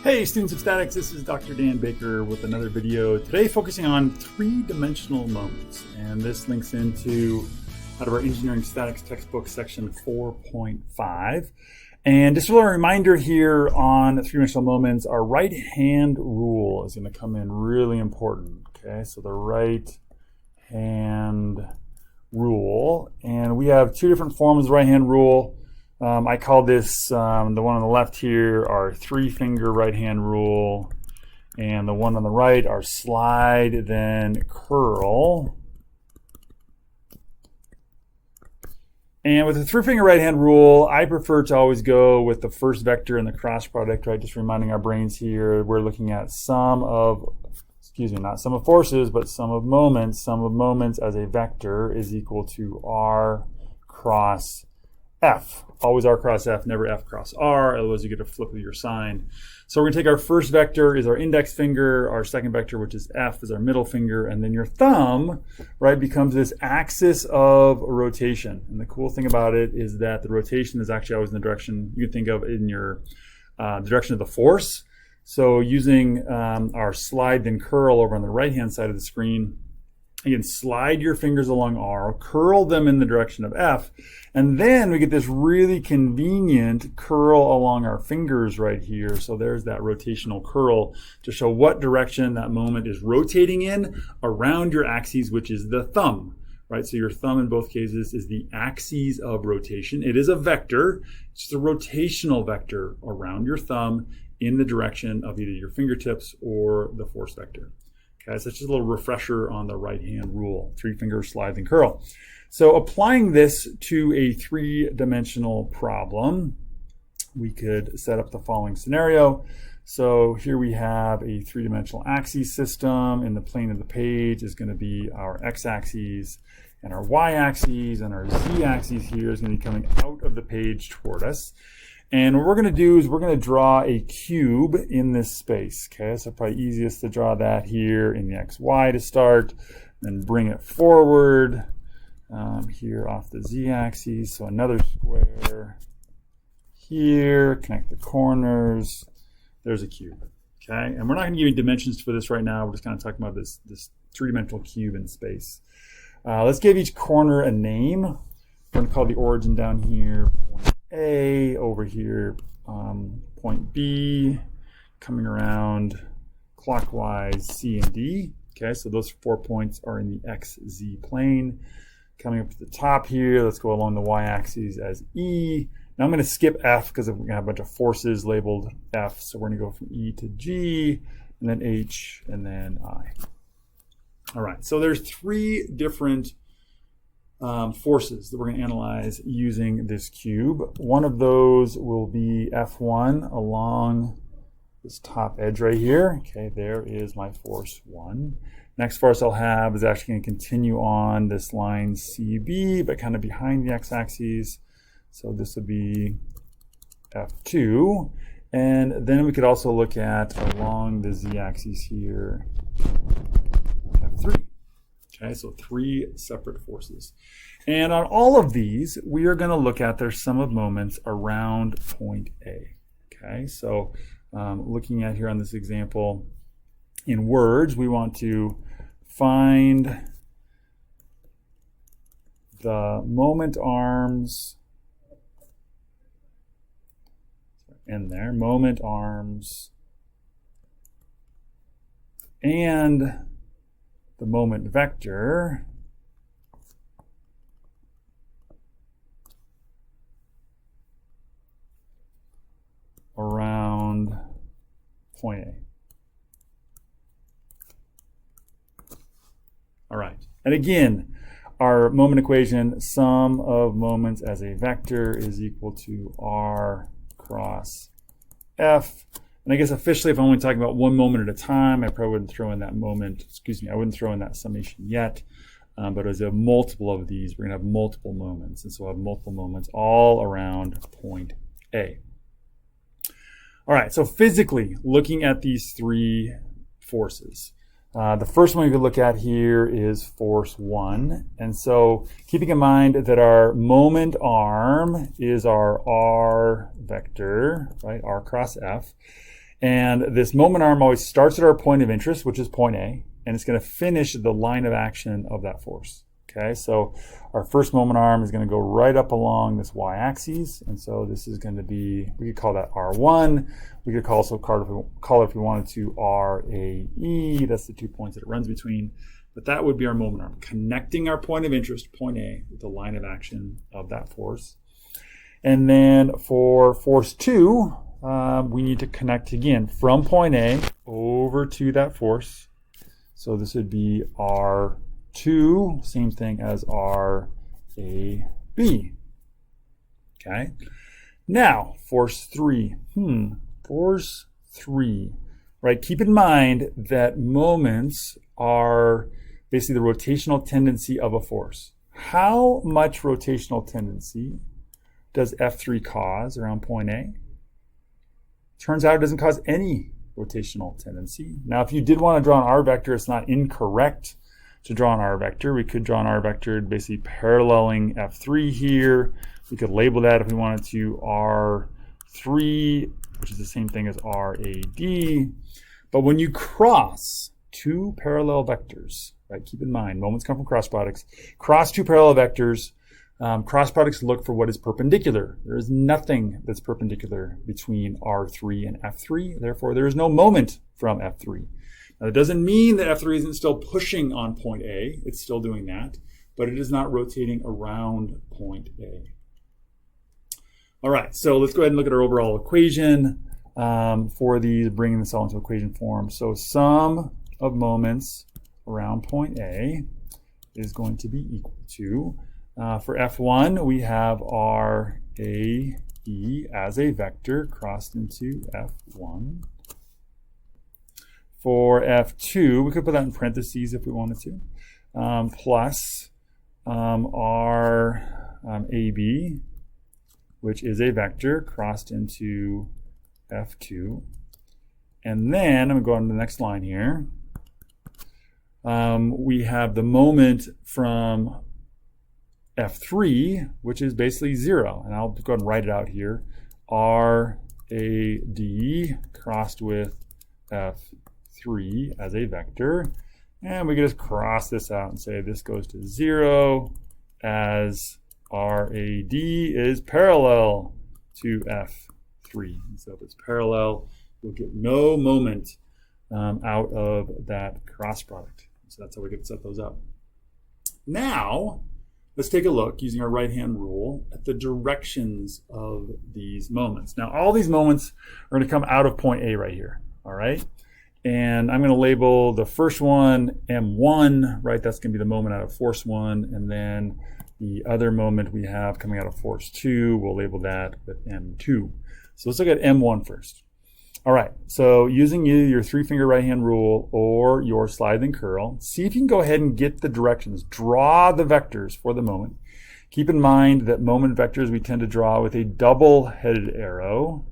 Hey students of statics, this is Dr. Dan Baker with another video. Today focusing on three-dimensional moments, and this links into out of our engineering statics textbook section 4.5. And just a little reminder here on three-dimensional moments, our right hand rule is going to come in really important. Okay, so the right hand rule, and we have two different forms of right hand rule. I call this, the one on the left here, our three-finger right-hand rule, and the one on the right, our slide, then curl. And with the three-finger right-hand rule, I prefer to always go with the first vector and the cross product, right? Just reminding our brains here, we're looking at sum of, not sum of forces, but sum of moments. Sum of moments as a vector is equal to R cross F. Always R cross F, never F cross R, otherwise you get a flip of your sign. So we're going to take our first vector is our index finger, our second vector, which is F, is our middle finger, and then your thumb, right, becomes this axis of rotation. And the cool thing about it is that the rotation is actually always in the direction you can think of in your direction of the force. So using our slide then curl over on the right-hand side of the screen, you can slide your fingers along R, curl them in the direction of F, and then we get this really convenient curl along our fingers right here. So there's that rotational curl to show what direction that moment is rotating in around your axis, which is the thumb, right? So your thumb in both cases is the axis of rotation. It is a vector. It's just a rotational vector around your thumb in the direction of either your fingertips or the force vector. Okay, so it's just a little refresher on the right-hand rule, three-finger slide and curl. So applying this to a three-dimensional problem, we could set up the following scenario. So here we have a three-dimensional axis system. In the plane of the page is going to be our x-axis, and our y-axis, and our z-axis here is going to be coming out of the page toward us. And what we're going to do is we're going to draw a cube in this space. Okay, so probably easiest to draw that here in the XY to start, then bring it forward here off the z-axis. So another square here, connect the corners. There's a cube. Okay, and we're not going to give you dimensions for this right now. We're just kind of talking about this three-dimensional cube in space. Let's give each corner a name. We're going to call the origin down here point A, over here point B, coming around clockwise C and D. Okay, so those 4 points are in the XZ plane. Coming up to the top here, let's go along the y-axis as E. Now I'm going to skip F because we're going to have a bunch of forces labeled F. So we're going to go from E to G, and then H, and then I. All right, so there's three different forces that we're going to analyze using this cube. One of those will be F1 along this top edge right here. Okay, there is my force 1. Next force I'll have is actually going to continue on this line CB, but kind of behind the x-axis. So this would be F2. And then we could also look at along the z-axis here, F3. Okay, so three separate forces. And on all of these, we are going to look at their sum of moments around point A. Okay, so looking at here on this example, in words, we want to find the moment arms, moment arms, and the moment vector around point A. All right, and again, our moment equation, sum of moments as a vector is equal to R cross F. And I guess officially, if I'm only talking about one moment at a time, I probably wouldn't throw in that moment, I wouldn't throw in that summation yet. But as a multiple of these, we're going to have multiple moments. And so we'll have multiple moments all around point A. All right, so physically, looking at these three forces. The first one we could look at here is force 1. And so keeping in mind that our moment arm is our R vector, right, R cross F. And this moment arm always starts at our point of interest, which is point A, and it's going to finish the line of action of that force. Okay, so our first moment arm is going to go right up along this y-axis, and so this is going to be, we could call that R1. We could also call it, if we wanted to, RAE. That's the 2 points that it runs between. But that would be our moment arm, connecting our point of interest, point A, with the line of action of that force. And then for force 2, we need to connect again from point A over to that force. So this would be R2, same thing as RAB. Okay. Now, force 3. Force 3. Right, keep in mind that moments are basically the rotational tendency of a force. How much rotational tendency does F3 cause around point A? Turns out it doesn't cause any rotational tendency. Now, if you did want to draw an R vector, it's not incorrect to draw an R vector. We could draw an R vector basically paralleling F3 here. We could label that if we wanted to R3, which is the same thing as RAD. But when you cross two parallel vectors, right, keep in mind, moments come from cross products. Cross two parallel vectors, cross products look for what is perpendicular. There is nothing that's perpendicular between R3 and F3. Therefore, there is no moment from F3. Now, that doesn't mean that F3 isn't still pushing on point A. It's still doing that, but it is not rotating around point A. All right, so let's go ahead and look at our overall equation for these, bringing this all into equation form. So sum of moments around point A is going to be equal to, for F1, we have our AE as a vector crossed into F1. For F2, we could put that in parentheses if we wanted to, plus our AB, which is a vector crossed into F2. And then, I'm going to go on to the next line here. We have the moment from F3, which is basically 0. And I'll go ahead and write it out here. RAD crossed with F3 as a vector. And we can just cross this out and say this goes to 0 as RAD is parallel to F3. And so if it's parallel, we'll get no moment out of that cross product. So that's how we get to set those up. Now, let's take a look using our right-hand rule at the directions of these moments. Now, all these moments are going to come out of point A right here, all right? And I'm going to label the first one M1, right? That's going to be the moment out of force 1. And then the other moment we have coming out of force 2, we'll label that with M2. So let's look at M1 first. All right, so using either your 3-finger right-hand rule or your slide and curl, see if you can go ahead and get the directions. Draw the vectors for the moment. Keep in mind that moment vectors we tend to draw with a double-headed arrow.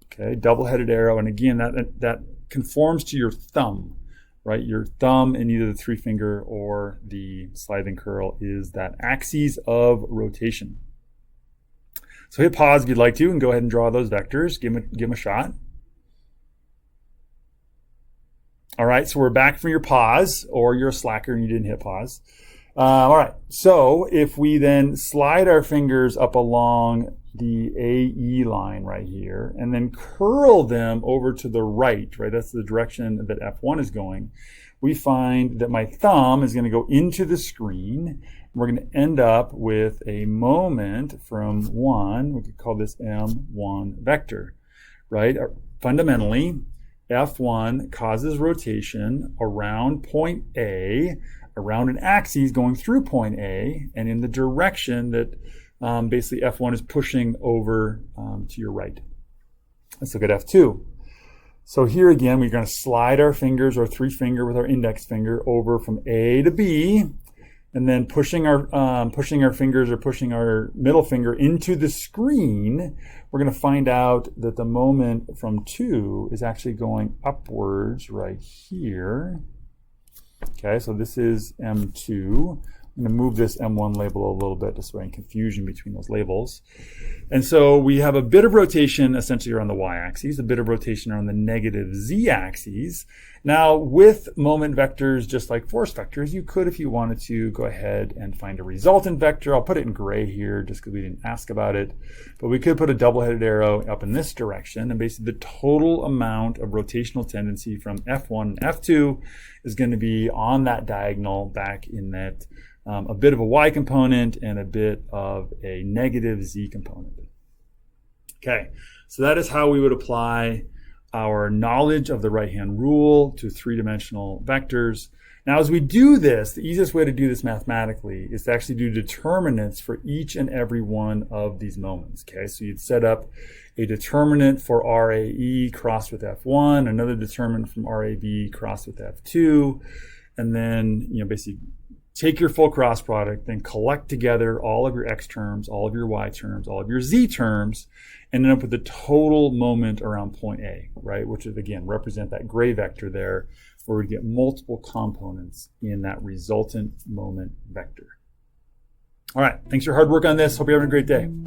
Okay, double-headed arrow, and again, that conforms to your thumb, right? Your thumb in either the 3-finger or the slide and curl is that axis of rotation. So hit pause if you'd like to and go ahead and draw those vectors. Give them a shot. All right, so we're back from your pause, or you're a slacker and you didn't hit pause. All right, so if we then slide our fingers up along the AE line right here, and then curl them over to the right, that's the direction that F1 is going, we find that my thumb is going to go into the screen. We're going to end up with a moment from 1, we could call this M1 vector, right? Fundamentally, F1 causes rotation around point A, around an axis going through point A, and in the direction that basically F1 is pushing over to your right. Let's look at F2. So here again, we're going to slide our fingers, or 3-finger with our index finger, over from A to B, and then pushing our fingers, or pushing our middle finger into the screen. We're going to find out that the moment from 2 is actually going upwards right here. Okay, so this is M2. I'm going to move this M1 label a little bit just so I can confusion between those labels. And so we have a bit of rotation essentially around the y-axis, a bit of rotation around the negative z-axis. Now with moment vectors, just like force vectors, you could, if you wanted to, go ahead and find a resultant vector. I'll put it in gray here just because we didn't ask about it. But we could put a double-headed arrow up in this direction, and basically the total amount of rotational tendency from F1 and F2 is going to be on that diagonal back in that a bit of a y component and a bit of a negative z component. Okay, so that is how we would apply our knowledge of the right-hand rule to three-dimensional vectors. Now, as we do this, the easiest way to do this mathematically is to actually do determinants for each and every one of these moments. Okay, so you'd set up a determinant for RAE crossed with F1, another determinant from RAB crossed with F2, and then basically take your full cross product, then collect together all of your x terms, all of your y terms, all of your z terms, and end up with the total moment around point A, right? Which would, again, represent that gray vector there, where we get multiple components in that resultant moment vector. All right, thanks for your hard work on this. Hope you're having a great day.